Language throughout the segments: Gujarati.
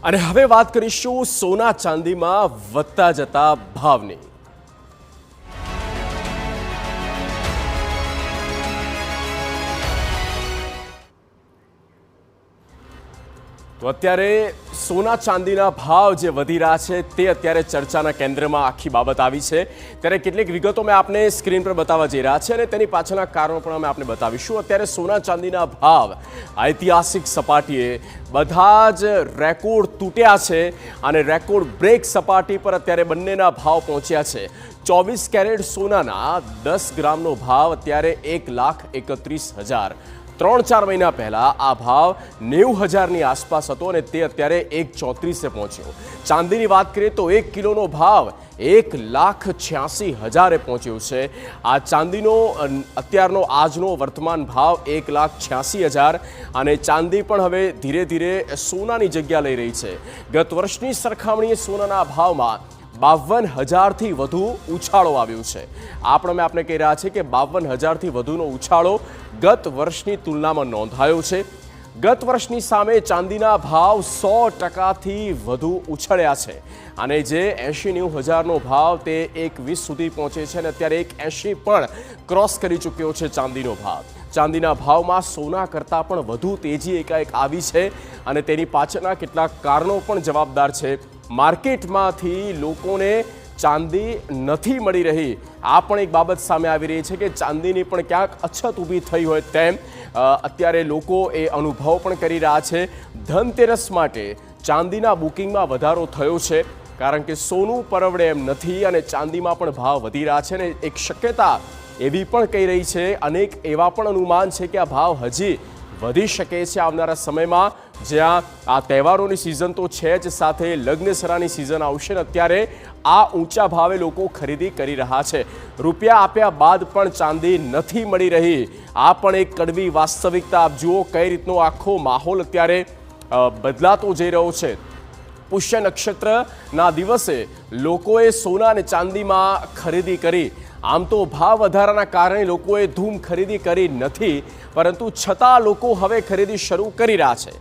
અને હવે વાત કરીશું સોના ચાંદીમાં વધતા જતા ભાવની। તો અત્યારે સોના ચાંદીના ભાવ જે વધી રહ્યા છે તે અત્યારે ચર્ચાના કેન્દ્રમાં આખી બાબત આવી છે। ત્યારે કેટલીક વિગતો મેં આપને સ્ક્રીન પર બતાવવા જઈ રહ્યા છે અને તેની પાછળના કારણો પણ અમે આપને બતાવીશું। અત્યારે સોના ચાંદીના ભાવ ઐતિહાસિક સપાટીએ બધા જ રેકોર્ડ તૂટ્યા છે અને રેકોર્ડ બ્રેક સપાટી પર અત્યારે બંનેના ભાવ પહોંચ્યા છે। 24 કેરેટ સોનાના 10 ગ્રામનો ભાવ અત્યારે 1,31,000। 3-4 મહિના પહેલા આ ભાવ 90,000ની આસપાસ હતો અને તે અત્યારે 1,34 પહોંચ્યો। ચાંદીની વાત કરીએ તો 1 કિલોનો ભાવ 1,86,000 પહોંચ્યો છે। આ ચાંદીનો અત્યારનો આજનો વર્તમાન ભાવ 1,86,000 અને ચાંદી પણ હવે ધીરે ધીરે સોનાની જગ્યા લઈ રહી છે। ગત વર્ષની સરખામણીએ સોનાના ભાવમાં 52,000થી વધુ ઉછાળો આવ્યો છે। આ પણ અમે આપને કહી રહ્યા છીએ કે 52,000થી વધુનો ઉછાળો ગત વર્ષની તુલનામાં નોંધાયો છે। ગત વર્ષની સામે ચાંદીના ભાવ 100%થી વધુ ઉછળ્યા છે અને જે 80-90,000નો ભાવ તે 1,20 સુધી પહોંચે છે અને અત્યારે 1,80 પણ ક્રોસ કરી ચૂક્યો છે ચાંદીનો ભાવ। ચાંદીના ભાવમાં સોના કરતાં પણ વધુ તેજી એકાએક આવી છે અને તેની પાછળના કેટલાક કારણો પણ જવાબદાર છે। માર્કેટમાંથી લોકોને ચાંદી નથી મળી રહી, આ પણ એક બાબત સામે આવી રહી છે કે ચાંદીની પણ ક્યાંક અછત ઊભી થઈ હોય તેમ અત્યારે લોકો એ અનુભવ પણ કરી રહ્યા છે। ધનતેરસ માટે ચાંદીના બુકિંગમાં વધારો થયો છે કારણ કે સોનું પરવડે એમ નથી અને ચાંદીમાં પણ ભાવ વધી રહ્યા છે અને એક શક્યતા એવી પણ કહી રહી છે, અનેક એવા પણ અનુમાન છે કે આ ભાવ હજી વધી શકે છે આવનારા સમયમાં। જ્યાં આ તહેવારોની સિઝન તો છે જ, સાથે લગ્નસરાની સિઝન આવશે ને અત્યારે આ ઊંચા ભાવે લોકો ખરીદી કરી રહ્યા છે। રૂપિયા આપ્યા બાદ પણ ચાંદી નથી મળી રહી, આ પણ એક કડવી વાસ્તવિકતા। આપ જુઓ કઈ રીતનો આખો માહોલ અત્યારે બદલાતો જઈ રહ્યો છે। પુષ્ય નક્ષત્રના દિવસે લોકોએ સોના અને ચાંદીમાં ખરીદી કરી। આમ તો ભાવ વધારાના કારણે લોકોએ ધૂમ ખરીદી કરી નથી, પરંતુ છતાં લોકો હવે ખરીદી શરૂ કરી રહ્યા છે।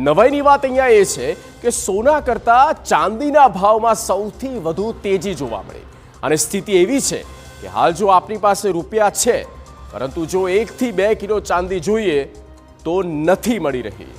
નવાઈની વાત અહીંયા એ છે કે સોના કરતાં ચાંદીના ભાવમાં સૌથી વધુ તેજી જોવા મળી અને સ્થિતિ એવી છે કે હાલ જો આપની પાસે રૂપિયા છે પરંતુ જો 1 થી 2 કિલો ચાંદી જોઈએ તો નથી મળી રહી।